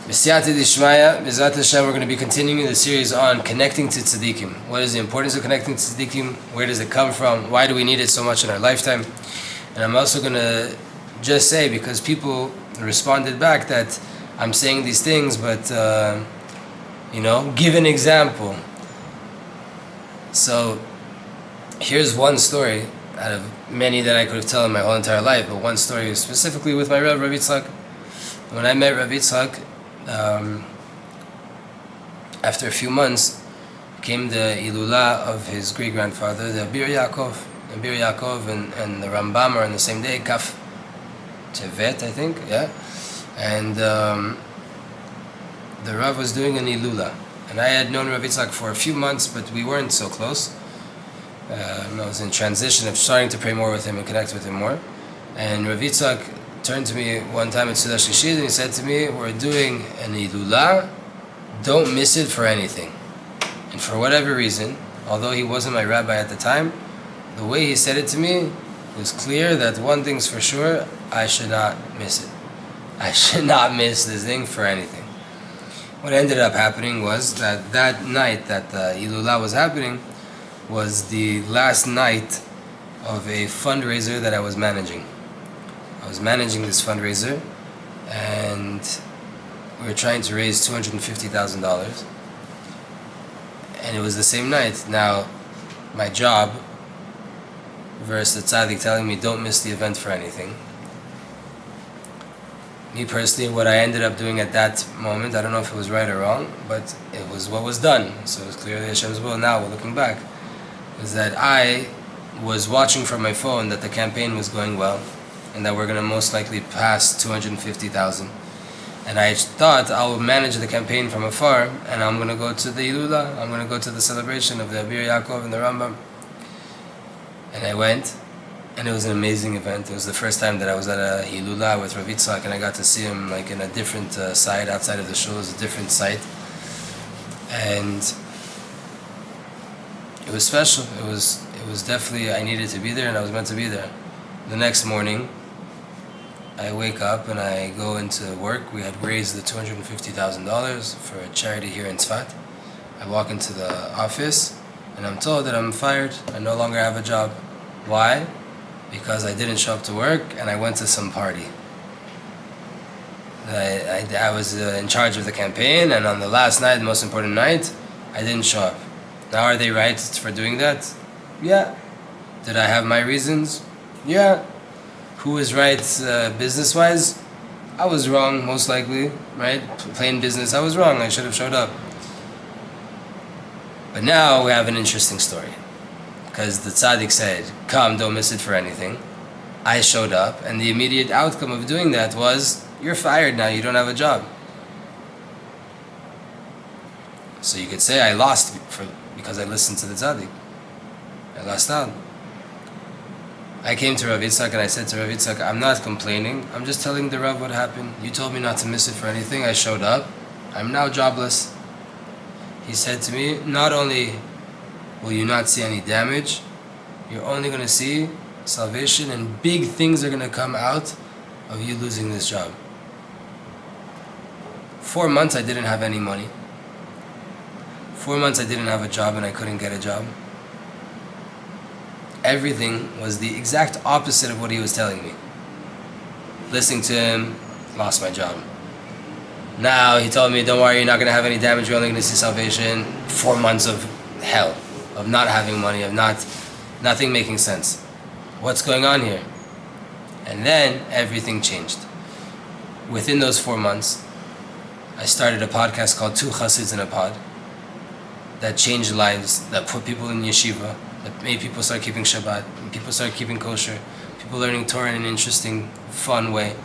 B'siyata d'ishmaya, B'ezrat Hashem, we're going to be continuing the series on connecting to Tzadikim. What is the importance of connecting to Tzadikim? Where does it come from? Why do we need it so much in our lifetime? And I'm also going to just say, because people responded back that I'm saying these things, but, give an example. So, here's one story out of many that I could have told in my whole entire life, but one story specifically with my Rav Itzhak. When I met Rav Itzhak, after a few months, came the Ilula of his great-grandfather, the Bir Yaakov. And Bir Yaakov and the Rambam are on the same day, Kaf Tevet, I think, yeah? And the Rav was doing an Ilula. And I had known Rav Itzhak for a few months, but we weren't so close. I was in transition of starting to pray more with him and connect with him more. And Rav Itzhak turned to me one time at Sudah Shishid and he said to me, we're doing an Ilula, don't miss it for anything. And for whatever reason, although he wasn't my rabbi at the time, the way he said it to me was clear that one thing's for sure, I should not miss it. I should not miss this thing for anything. What ended up happening was that night that the Ilula was happening was the last night of a fundraiser that I was managing. I was managing this fundraiser and we were trying to raise $250,000, and it was the same night. Now, my job versus the tzaddik telling me don't miss the event for anything. Me personally, what I ended up doing at that moment, I don't know if it was right or wrong, but it was what was done. So it was clearly Hashem's will. Now, looking back, is that I was watching from my phone that the campaign was going well and that we're going to most likely pass 250,000. And I thought I'll manage the campaign from afar and I'm going to go to the Ilula, I'm going to go to the celebration of the Bir Yaakov and the Rambam. And I went, and it was an amazing event. It was the first time that I was at a Ilula with Rav Itzhak, and I got to see him like in a different side outside of the shul. It was a different site. And it was special. It was definitely, I needed to be there and I was meant to be there. The next morning, I wake up and I go into work. We had raised the $250,000 for a charity here in Tzfat. I walk into the office and I'm told that I'm fired. I no longer have a job. Why? Because I didn't show up to work and I went to some party. I was in charge of the campaign, and on the last night, the most important night, I didn't show up. Now, are they right for doing that? Yeah. Did I have my reasons? Yeah. Who was right business-wise? I was wrong, most likely, right? Plain business, I was wrong. I should have showed up. But now we have an interesting story. Because the tzaddik said, come, don't miss it for anything. I showed up, and the immediate outcome of doing that was, you're fired now, you don't have a job. So you could say I lost because I listened to the tzaddik. I lost out. I came to Rav Itzhak and I said to Rav Itzhak, I'm not complaining, I'm just telling the Rav what happened. You told me not to miss it for anything, I showed up, I'm now jobless. He said to me, not only will you not see any damage, you're only going to see salvation, and big things are going to come out of you losing this job. 4 months I didn't have any money. 4 months I didn't have a job and I couldn't get a job. Everything was the exact opposite of what he was telling me. Listening to him, lost my job. Now he told me, don't worry, you're not going to have any damage, you're only going to see salvation. 4 months of hell, of not having money, of nothing making sense. What's going on here? And then everything changed. Within those 4 months, I started a podcast called Two Chassids in a Pod that changed lives, that put people in yeshiva, that made people start keeping Shabbat, and people started keeping kosher, people learning Torah in an interesting, fun way.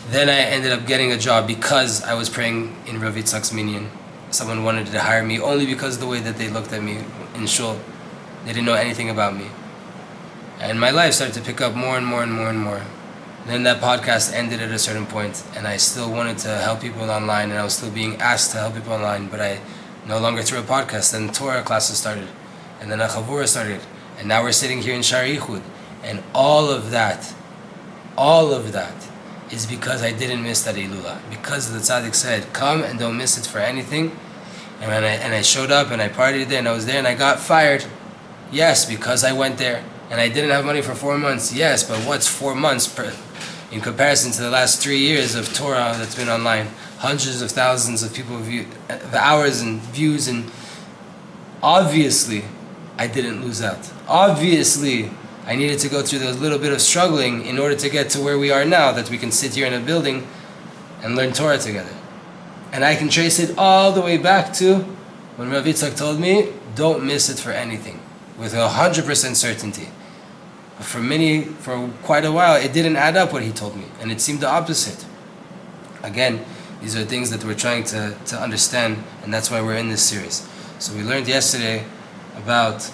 Then I ended up getting a job because I was praying in Rav Itzhak's minyan. Someone wanted to hire me only because of the way that they looked at me in shul. They didn't know anything about me. And my life started to pick up more and more and more and more. Then that podcast ended at a certain point, and I still wanted to help people online, and I was still being asked to help people online, but I no longer through a podcast. Then Torah classes started, and then a chavura started, and now we're sitting here in Sha'ar HaYichud, and all of that is because I didn't miss that Ilula. Because the tzaddik said, come and don't miss it for anything. And I showed up and I partied there and I was there and I got fired. Yes, because I went there. And I didn't have money for 4 months. Yes, but what's 4 months in comparison to the last 3 years of Torah that's been online? Hundreds of thousands of people view the hours and views, and obviously I didn't lose out. Obviously I needed to go through the little bit of struggling in order to get to where we are now, that we can sit here in a building and learn Torah together. And I can trace it all the way back to when Rav Itzhak told me, don't miss it for anything, with 100% certainty. But for quite a while, it didn't add up what he told me, and it seemed the opposite. Again, these are things that we're trying to understand, and that's why we're in this series. So we learned yesterday about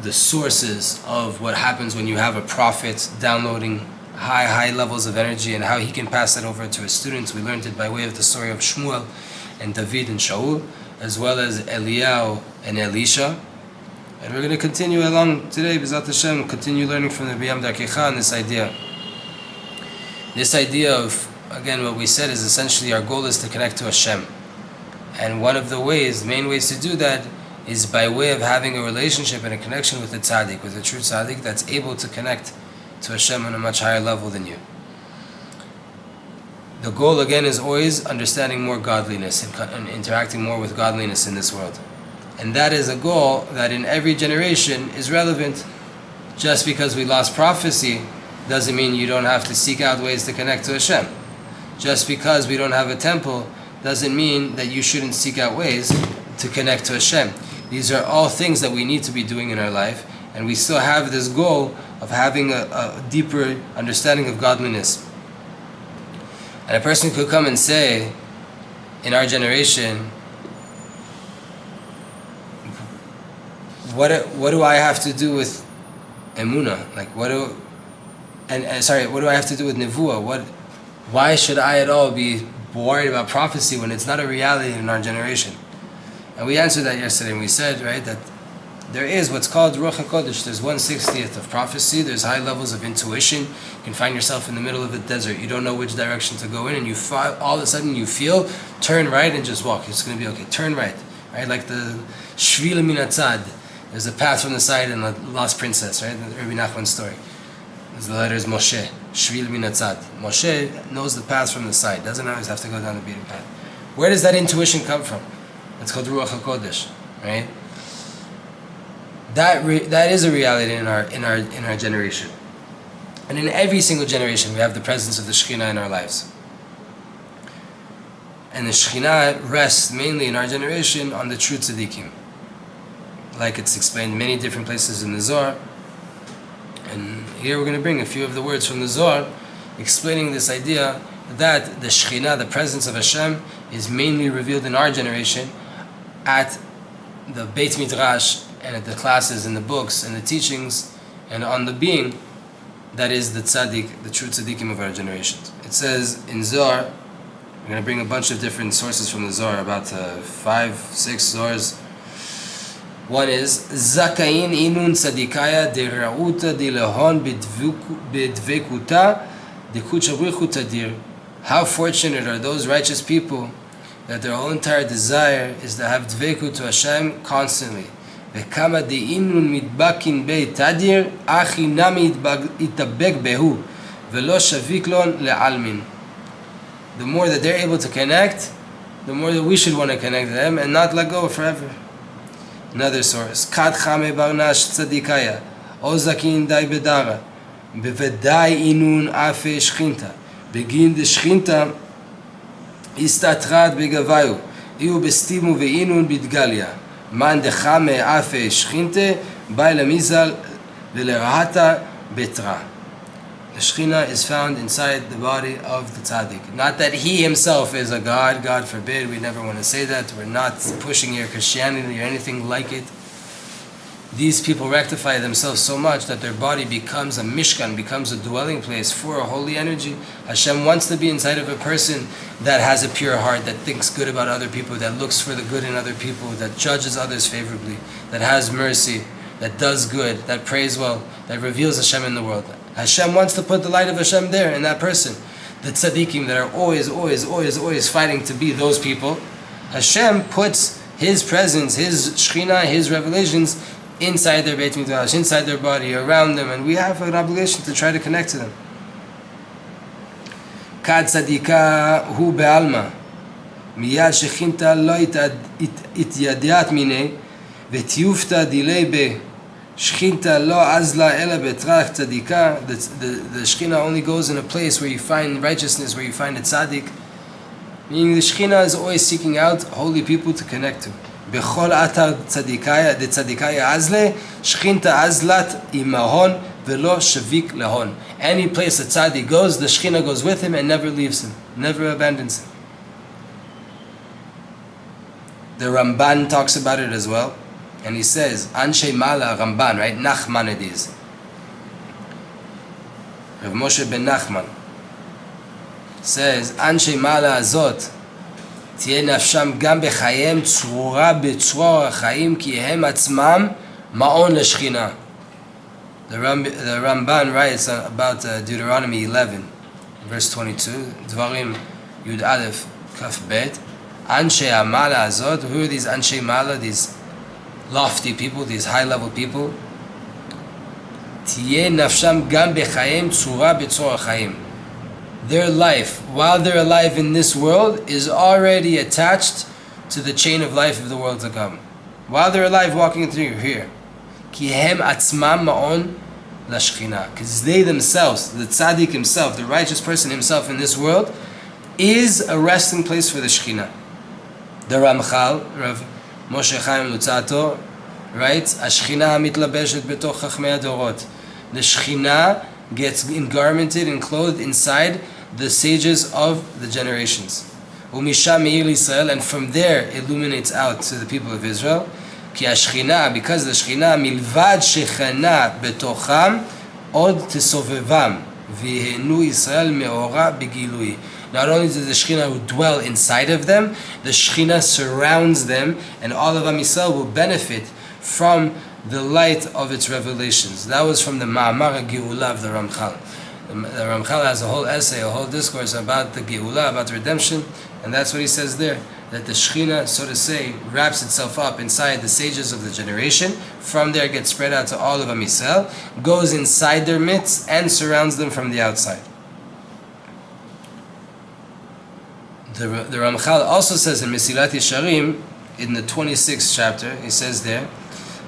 the sources of what happens when you have a prophet downloading high levels of energy and how he can pass that over to his students. We learned it by way of the story of Shmuel and David and Shaul, as well as Eliyahu and Elisha. And we're going to continue along today, B'ezrat Hashem, continue learning from the B'yam Darkecha on this idea. This idea of, again, what we said is essentially our goal is to connect to Hashem. And one of the main ways to do that is by way of having a relationship and a connection with the tzaddik, with a true tzaddik that's able to connect to Hashem on a much higher level than you. The goal, again, is always understanding more godliness and interacting more with godliness in this world. And that is a goal that in every generation is relevant. Just because we lost prophecy doesn't mean you don't have to seek out ways to connect to Hashem. Just because we don't have a temple doesn't mean that you shouldn't seek out ways to connect to Hashem. These are all things that we need to be doing in our life, and we still have this goal of having a deeper understanding of godliness. And a person could come and say, in our generation, what do I have to do with emunah? Like what do I have to do with nevuah? Why should I at all be worried about prophecy when it's not a reality in our generation? And we answered that yesterday, and we said, right, that there is what's called Ruach HaKodesh. There's 1/60th of prophecy. There's high levels of intuition. You can find yourself in the middle of a desert. You don't know which direction to go in, and all of a sudden you feel, turn right and just walk. It's going to be okay. Turn right. Right? Like the Shvil Min Hatzad. There's a path from the side in the Lost Princess, right? The Rabbi Nachman's story. There's the letters Moshe. Shvil Min Hatzad. Moshe knows the path from the side. Doesn't always have to go down the beaten path. Where does that intuition come from? It's called Ruach HaKodesh, right? That is a reality in our generation, and in every single generation we have the presence of the Shechinah in our lives. And the Shechinah rests mainly in our generation on the true Tzadikim, like it's explained in many different places in the Zohar. And here we're going to bring a few of the words from the Zohar, explaining this idea that the Shechinah, the presence of Hashem, is mainly revealed in our generation at the Beit Midrash and at the classes and the books and the teachings and on the being that is the tzaddik, the true tzaddikim of our generations. It says in Zohar, we're going to bring a bunch of different sources from the Zohar, about 5-6 Zohars. One is Zakayin inun tzadikaya de ra'uta de lehon b'dveikuta de kuchabrichu tadir. How fortunate are those righteous people that their whole entire desire is to have Dveikut to Hashem constantly. V'kama de'inun mitbakin bei tadir, achi nami itabek behu, v'lo shaviklon le'almin. The more that they're able to connect, the more that we should want to connect to them and not let go forever. Another source, Kad chame barnash tzadikaya, ozakin dai bedara, bevedai inun afe shchinta, begin de shchinta, Istatrat begavayu, iu bestimu ve'inun bidgalia. Man dechame afe shchinte, baila mizal ve'lerahata betra. The Shechinah is found inside the body of the tzaddik. Not that he himself is a god, God forbid, we never want to say that. We're not pushing here Christianity or anything like it. These people rectify themselves so much that their body becomes a mishkan, becomes a dwelling place for a holy energy. Hashem wants to be inside of a person that has a pure heart, that thinks good about other people, that looks for the good in other people, that judges others favorably, that has mercy, that does good, that prays well, that reveals Hashem in the world. Hashem wants to put the light of Hashem there in that person. The tzadikim that are always fighting to be those people, Hashem puts His presence, His Shechinah, His revelations inside their Beit Mikdash, inside their body, around them, and we have an obligation to try to connect to them. Kad tzadika hu be'alma, miyad shechinta lo ityadiat minei, v'tiyufta dilei be shechinta lo azla ela betrach tzadika. The Shechinah only goes in a place where you find righteousness, where you find a tzaddik. Meaning the Shechinah is always seeking out holy people to connect to. Bechol atar tzadikaya, the tzadikaya azle, shechinta azlat imahon velo shavik lehon. Any place a tzaddik goes, the Shechinah goes with him and never leaves him, never abandons him. The Ramban talks about it as well, and he says, Anshe Mala Ramban, right? Nachmanides. Rav Moshe ben Nachman says, Anshe Mala Azot, תהיה נפשם גם בחייהם צרורה בצרור החיים כי הם עצמם מעון לשכינה. The Ramban writes about Deuteronomy 11, verse 22, Dvarim Yud Aleph Kaf Bet, Anshe Amala Azot. Who are these Anshe Mala, these lofty people, these high-level people? תהיה נפשם גם בחייהם צרורה בצרור החיים. Their life, while they're alive in this world, is already attached to the chain of life of the world to come. While they're alive, walking through here. Ki hem atzmam ma'on lashchina. Because they themselves, the tzaddik himself, the righteous person himself in this world, is a resting place for the Shechinah. The Ramchal, Rav Moshe Chaim Lutzato, writes, Ashchina mitlabeshet betoch chachmei adorot. The Shechinah gets garmented and clothed inside the sages of the generations. Umisham meir Yisrael, and from there illuminates out to the people of Israel. Ki Ashchina, because the Shechinah milvad shechana betocham od tesovevam v'henu Yisrael meora begilui. Not only does the Shechinah who dwell inside of them, the Shechinah surrounds them, and all of Am Yisrael will benefit from the light of its revelations. That was from the Ma'amar Geula of the Ramchal. The Ramchal has a whole essay, a whole discourse about the Geula, about redemption, and that's what he says there, that the Shechinah, so to say, wraps itself up inside the sages of the generation. From there it gets spread out to all of Am Yisrael, goes inside their midst, and surrounds them from the outside. The Ramchal also says in Mesilat Yesharim, in the 26th chapter, he says there,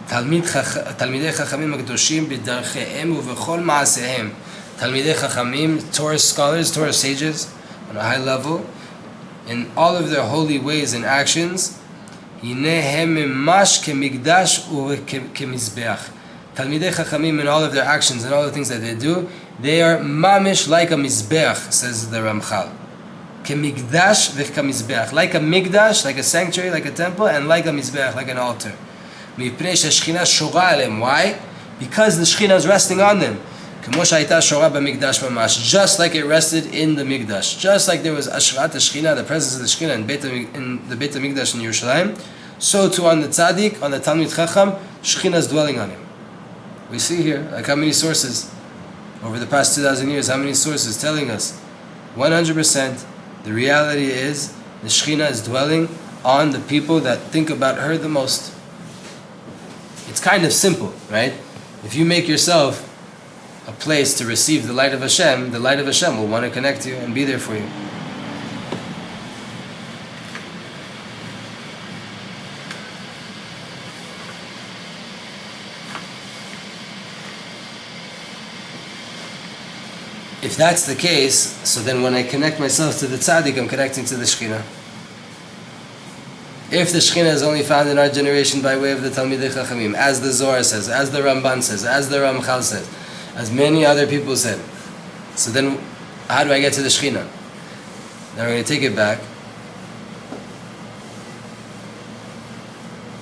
תלמידי חכמים הקדושים בדרכיהם ובכל מעשיהם. תלמידי חכמים, Torah scholars, Torah sages, on a high level, in all of their holy ways and actions, הנה הם ממש כמקדש וכמזבח. תלמידי חכמים in all of their actions and all the things that they do, they are mamish like a mizbeach, says the Ramchal. כמקדש וכמזבח. Like a mikdash, like a sanctuary, like a temple, and like a mizbeach, like an altar. Why? Because the Shechinah is resting on them. Just like it rested in the Mikdash. Just like there was Ashrat Shechinah, the presence of the Shechinah in the Beit HaMikdash in Yerushalayim, so too on the Tzaddik, on the Talmid Chacham, Shechinah is dwelling on him. We see here, like how many sources, over the past 2,000 years, how many sources telling us 100% the reality is the Shechinah is dwelling on the people that think about her the most. It's kind of simple, right? If you make yourself a place to receive the light of Hashem will want to connect to you and be there for you. If that's the case, so then when I connect myself to the tzaddik, I'm connecting to the Shechinah. If the Shechinah is only found in our generation by way of the Talmidei Chachamim, as the Zohar says, as the Ramban says, as the Ramchal says, as many other people said, so then how do I get to the Shechinah? Now we're going to take it back.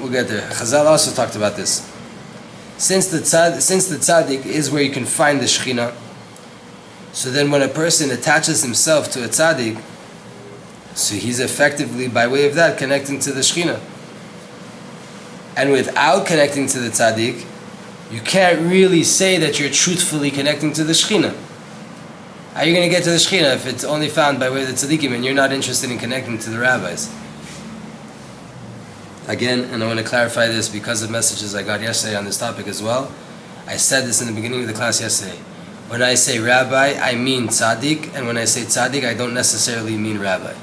We'll get there. Chazal also talked about this. Since the tzaddik is where you can find the Shechinah, so then when a person attaches himself to a tzaddik, so he's effectively, by way of that, connecting to the Shechinah. And without connecting to the tzaddik, you can't really say that you're truthfully connecting to the Shechinah. How are you going to get to the Shechinah if it's only found by way of the Tzadikim and you're not interested in connecting to the rabbis? Again, and I want to clarify this because of messages I got yesterday on this topic as well. I said this in the beginning of the class yesterday. When I say rabbi, I mean tzaddik, and when I say tzaddik, I don't necessarily mean rabbi.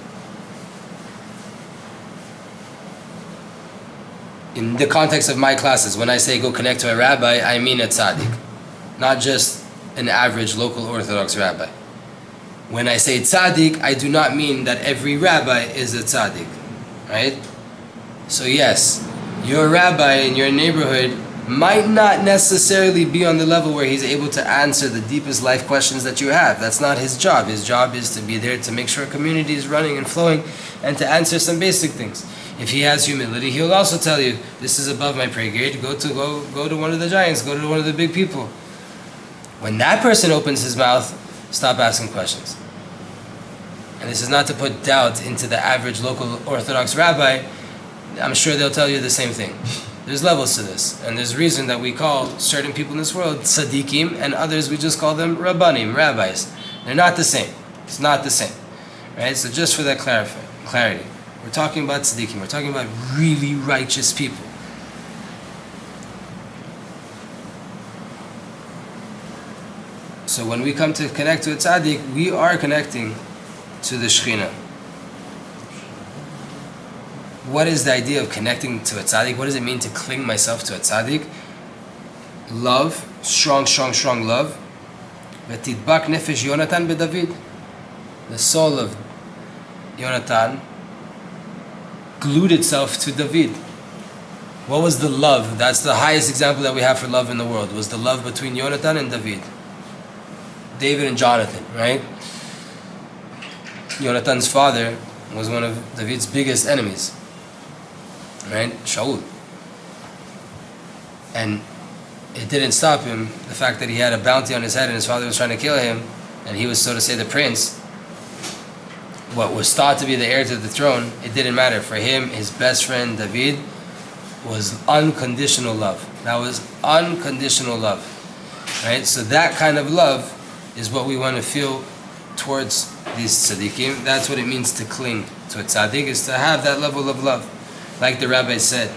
In the context of my classes, when I say go connect to a rabbi, I mean a tzaddik, not just an average local Orthodox rabbi. When I say tzaddik, I do not mean that every rabbi is a tzaddik, right? So yes, your rabbi in your neighborhood might not necessarily be on the level where he's able to answer the deepest life questions that you have. That's not his job. His job is to be there to make sure a community is running and flowing and to answer some basic things. If he has humility, he'll also tell you, this is above my pay grade, go to one of the giants, go to one of the big people. When that person opens his mouth, stop asking questions. And this is not to put doubt into the average local Orthodox rabbi. I'm sure they'll tell you the same thing. There's levels to this, and there's reason that we call certain people in this world Tzadikim, and others we just call them Rabbanim, rabbis. They're not the same. It's not the same, right? So just for that clarity, we're talking about Tzadikim. We're talking about really righteous people. So when we come to connect to a Tzadik, we are connecting to the Shechinah. What is the idea of connecting to a tzaddik? What does it mean to cling myself to a tzaddik? Love, strong love. V'tidbak nefesh Yonatan beDavid. The soul of Yonatan glued itself to David. What was the love? That's the highest example that we have for love in the world. Was the love between Yonatan and David. David and Jonathan, right? Yonatan's father was one of David's biggest enemies. Right? Shaul. And it didn't stop him, the fact that he had a bounty on his head and his father was trying to kill him, and he was, so to say, the prince, what was thought to be the heir to the throne. It didn't matter. For him, his best friend David was unconditional love. That was unconditional love. Right? So that kind of love is what we want to feel towards these tzaddikim. That's what it means to cling to a tzaddik, is to have that level of love. Like the Rabbi said,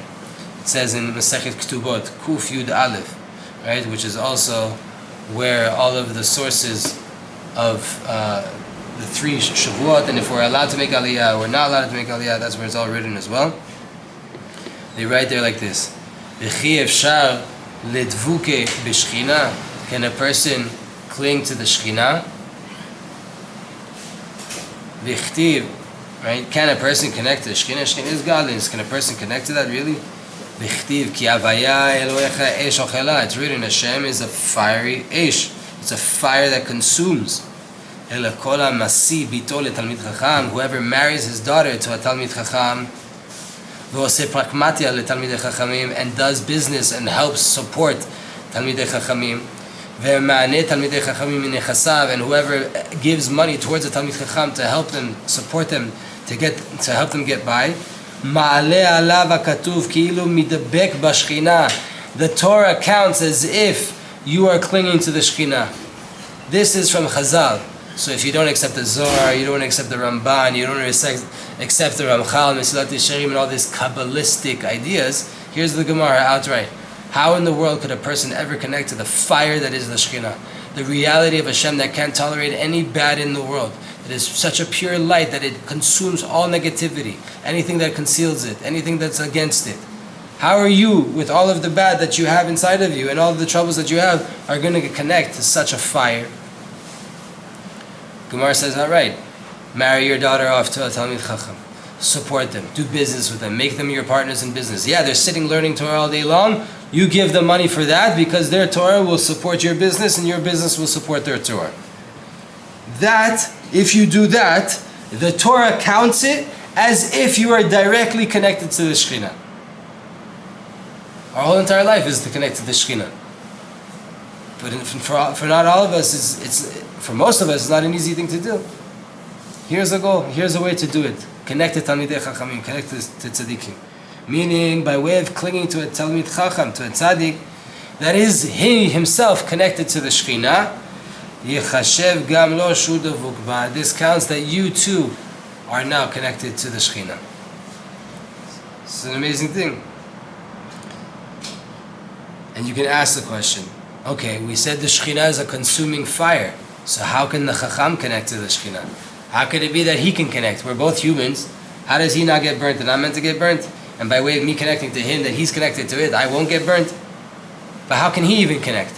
it says in Masechet Ketubot, Kuf Yud Aleph, right, which is also where all of the sources of the three Shavuot, and if we're allowed to make Aliyah, we're not allowed to make Aliyah, that's where it's all written as well. They write there like this: V'chi efshar ledvuke b'Shechinah. Can a person cling to the Shechinah? V'chtiv. Right? Can a person connect to the Shechinah? Shechinah is godliness. Can a person connect to that really? V'chtiv ki avaya Elohecha esh ochela. It's written, Hashem is a fiery esh. It's a fire that consumes. Ela kol ha'masi bito letalmid chacham. Whoever marries his daughter to a talmid chacham, v'oseh pragmatia letalmidei chachamim, and does business and helps support talmidei chachamim, ve'ma'aneh talmidei chachamim min nechasav, and whoever gives money towards a talmid chacham to help them, support them, to help them get by. Ma'aleh alav hakatuv ki'ilu midabek b'Shechinah. The Torah counts as if you are clinging to the Shechinah. This is from Chazal. So if you don't accept the Zohar, you don't accept the Ramban, you don't accept the Ramchal, Mesilat Yesharim, and all these Kabbalistic ideas, here's the Gemara outright. How in the world could a person ever connect to the fire that is the Shechinah? The reality of Hashem that can't tolerate any bad in the world. It is such a pure light that it consumes all negativity, anything that conceals it, anything that's against it. How are you, with all of the bad that you have inside of you and all of the troubles that you have, are going to connect to such a fire? Gemara says, all right, marry your daughter off to a Talmid Chacham. Support them. Do business with them. Make them your partners in business. Yeah, they're sitting learning Torah all day long. You give them money for that because their Torah will support your business and your business will support their Torah. That, if you do that, the Torah counts it as if you are directly connected to the Shechinah. Our whole entire life is to connect to the Shechinah. But for not all of us, for most of us, it's not an easy thing to do. Here's a goal. Here's a way to do it. Connect to Talmidei Chachamim. Connect to Tzadikim. Meaning, by way of clinging to a Talmid Chacham, to a Tzadik, that is he himself connected to the Shechinah, Yechashev gam lo shu davuk ba. This counts that you too are now connected to the Shechinah. It's an amazing thing. And you can ask the question, okay, we said the Shechinah is a consuming fire, so how can the Chacham connect to the Shechinah? How could it be that he can connect? We're both humans. How does he not get burnt and I'm meant to get burnt? And by way of me connecting to him, that he's connected to it, I won't get burnt. But how can he even connect?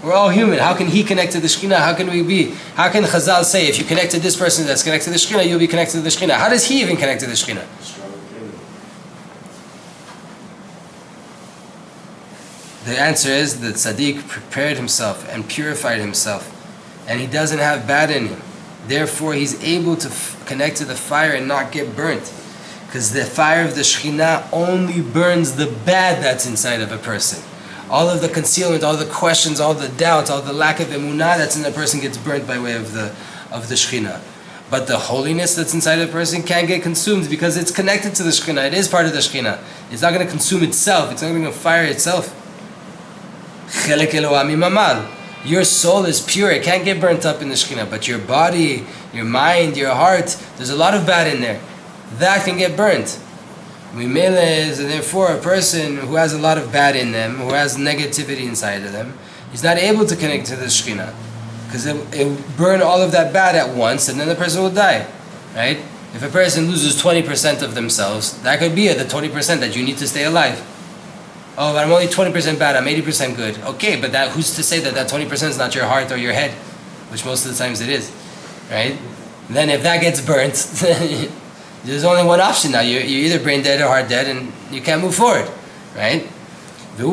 We're all human. How can he connect to the Shechinah? How can we be? How can Chazal say, if you connect to this person that's connected to the Shechinah, you'll be connected to the Shechinah? How does he even connect to the Shechinah? The answer is that Tzaddik prepared himself and purified himself, and he doesn't have bad in him. Therefore, he's able to connect to the fire and not get burnt. Because the fire of the Shechinah only burns the bad that's inside of a person. All of the concealment, all the questions, all the doubts, all the lack of emunah that's in a person gets burnt by way of the Shechinah. But the holiness that's inside of a person can't get consumed because it's connected to the Shechinah. It is part of the Shechinah. It's not going to consume itself. It's not going to fire itself. Your soul is pure. It can't get burnt up in the Shechinah. But your body, your mind, your heart, there's a lot of bad in there. That can get burnt. And therefore, a person who has a lot of bad in them, who has negativity inside of them, he's not able to connect to the Shechinah. Because it will burn all of that bad at once, and then the person will die. Right? If a person loses 20% of themselves, that could be the 20% that you need to stay alive. Oh, but I'm only 20% bad, I'm 80% good. Okay, but who's to say that 20% is not your heart or your head? Which most of the times it is. Right? And then if that gets burnt, there's only one option now. You're either brain dead or heart dead, and you can't move forward. Right? The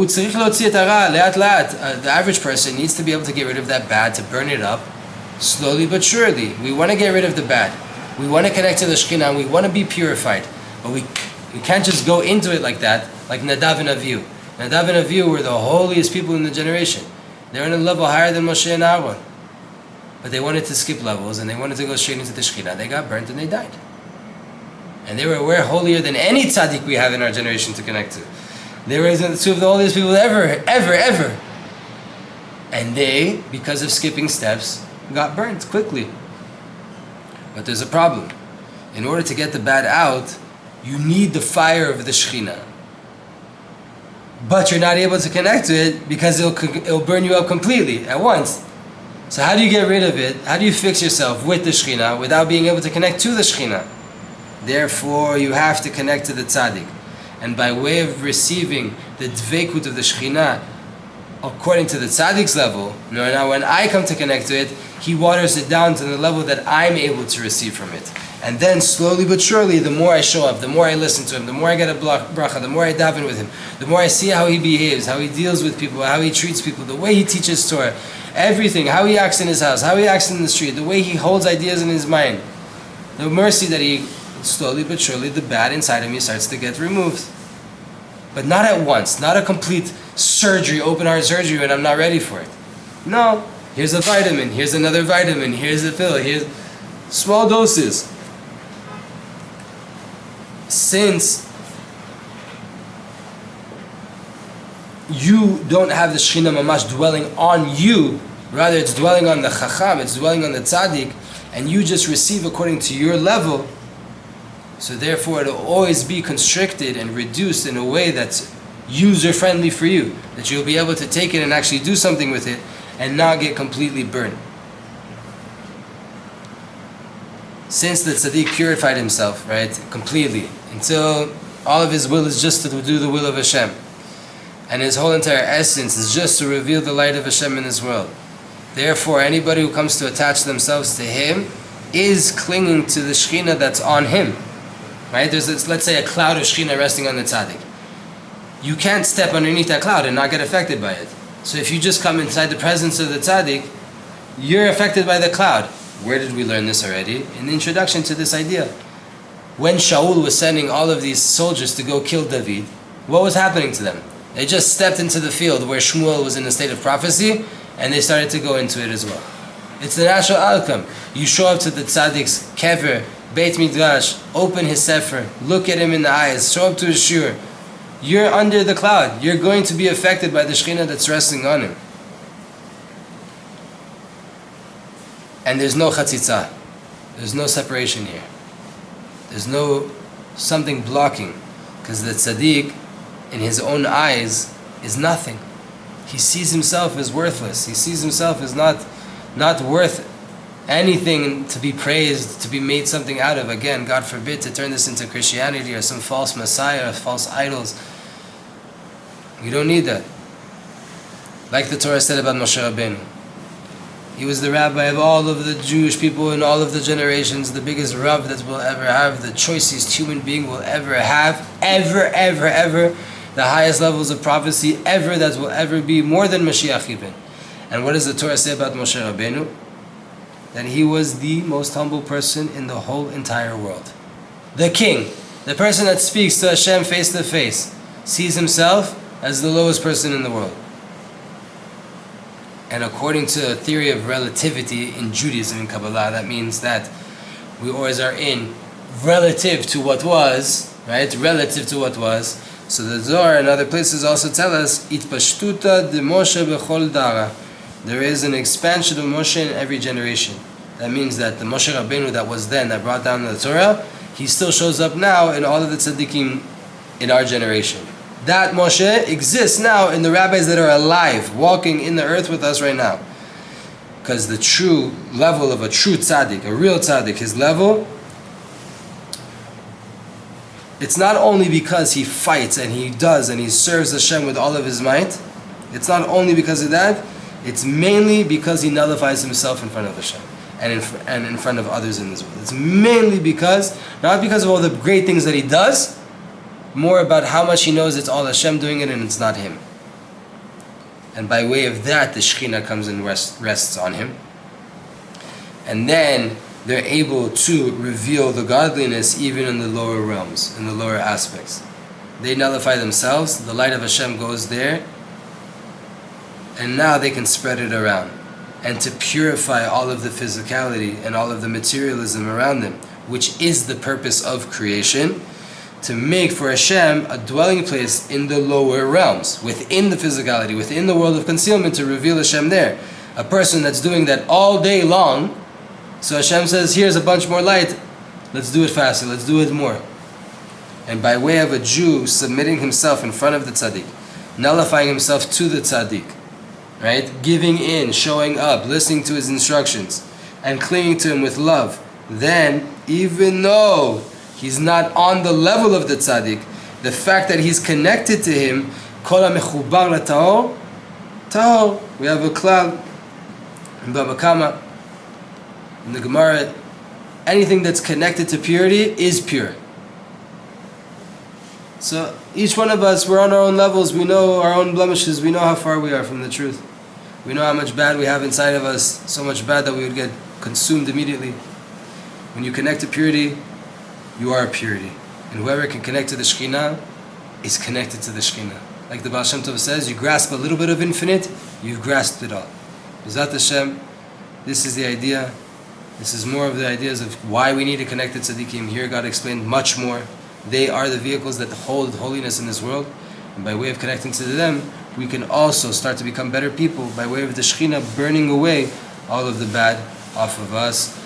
average person needs to be able to get rid of that bad, to burn it up, slowly but surely. We want to get rid of the bad. We want to connect to the Shechinah, and we want to be purified. But we can't just go into it like that, like Nadav and Avihu. Nadav and Avihu were the holiest people in the generation. They're on a level higher than Moshe and Aaron. But they wanted to skip levels, and they wanted to go straight into the Shechinah. They got burnt and they died. And we're holier than any tzaddik we have in our generation to connect to. They were two of the holiest people ever. And they, because of skipping steps, got burnt quickly. But there's a problem. In order to get the bad out, you need the fire of the Shechinah. But you're not able to connect to it because it'll burn you up completely at once. So how do you get rid of it? How do you fix yourself with the Shechinah without being able to connect to the Shechinah? Therefore, you have to connect to the tzaddik. And by way of receiving the Dveikut of the Shechinah, according to the tzaddik's level, now when I come to connect to it, he waters it down to the level that I'm able to receive from it. And then slowly but surely, the more I show up, the more I listen to him, the more I get a bracha, the more I daven with him, the more I see how he behaves, how he deals with people, how he treats people, the way he teaches Torah, everything, how he acts in his house, how he acts in the street, the way he holds ideas in his mind, the mercy that he, slowly but surely, the bad inside of me starts to get removed. But not at once, not a complete surgery, open heart surgery when I'm not ready for it. No, here's a vitamin, here's another vitamin, here's a pill, here's small doses. Since you don't have the Shechinah Mamash dwelling on you, rather it's dwelling on the Chacham, it's dwelling on the Tzaddik, and you just receive according to your level, so therefore it'll always be constricted and reduced in a way that's user-friendly for you, that you'll be able to take it and actually do something with it and not get completely burned. Since the tzaddik purified himself, right, completely, until all of his will is just to do the will of Hashem, and his whole entire essence is just to reveal the light of Hashem in this world. Therefore, anybody who comes to attach themselves to him is clinging to the Shechinah that's on him. Right? There's this, let's say, a cloud of Shechinah resting on the tzaddik. You can't step underneath that cloud and not get affected by it. So if you just come inside the presence of the tzaddik, you're affected by the cloud. Where did we learn this already? In the introduction to this idea. When Shaul was sending all of these soldiers to go kill David, what was happening to them? They just stepped into the field where Shmuel was in a state of prophecy, and they started to go into it as well. It's the natural outcome. You show up to the tzaddik's kever, Beit Midrash, open his sefer, look at him in the eyes, show up to his shiur, You're under the cloud. You're going to be affected by the Shechinah that's resting on him. And there's no chatzitza. There's no separation here. There's no something blocking. Because the tzaddik, in his own eyes, is nothing. He sees himself as worthless. He sees himself as not worth anything to be praised, to be made something out of. Again, God forbid to turn this into Christianity or some false messiah or false idols. We don't need that. Like the Torah said about Moshe Rabbeinu. He was the rabbi of all of the Jewish people in all of the generations, the biggest Rav that we'll ever have, the choicest human being we'll ever have, ever. The highest levels of prophecy ever that will ever be, more than Mashiach even. And what does the Torah say about Moshe Rabbeinu? That he was the most humble person in the whole entire world. The king, the person that speaks to Hashem face to face, sees himself as the lowest person in the world. And according to a theory of relativity in Judaism, in Kabbalah, that means that we always are in relative to what was, right? Relative to what was. So the Zohar and other places also tell us, Itpashtuta de Moshe bechol dara. There is an expansion of Moshe in every generation. That means that the Moshe Rabbeinu that was then, that brought down the Torah, he still shows up now in all of the tzaddikim in our generation. That Moshe exists now in the rabbis that are alive, walking in the earth with us right now. Because the true level of a true tzaddik, a real tzaddik, his level, it's not only because he fights and he does and he serves Hashem with all of his might. It's not only because of that. It's mainly because he nullifies himself in front of Hashem and in front of others in this world. It's mainly because, not because of all the great things that he does, more about how much he knows it's all Hashem doing it and it's not him. And by way of that, the Shechinah comes and rests on him. And then they're able to reveal the godliness even in the lower realms, in the lower aspects. They nullify themselves, the light of Hashem goes there, and now they can spread it around. And to purify all of the physicality and all of the materialism around them, which is the purpose of creation, to make for Hashem a dwelling place in the lower realms, within the physicality, within the world of concealment, to reveal Hashem there. A person that's doing that all day long, so Hashem says, here's a bunch more light, let's do it faster, let's do it more. And by way of a Jew submitting himself in front of the tzaddik, nullifying himself to the tzaddik, right? Giving in, showing up, listening to his instructions, and clinging to him with love, then, even though he's not on the level of the tzaddik, the fact that he's connected to him, kol ha-mechubar la-tahor, tahor. We have a cloud in Baba Kama, in the Gemara, anything that's connected to purity is pure. So each one of us, we're on our own levels, we know our own blemishes, we know how far we are from the truth. We know how much bad we have inside of us, so much bad that we would get consumed immediately. When you connect to purity, you are purity. And whoever can connect to the Shechinah is connected to the Shechinah. Like the Baal Shem Tov says, you grasp a little bit of infinite, you've grasped it all. Bezat Hashem, this is the idea. This is more of the ideas of why we need to connect to Tzadikim. Here God explained much more. They are the vehicles that hold holiness in this world. And by way of connecting to them, we can also start to become better people by way of the Shechinah burning away all of the bad off of us.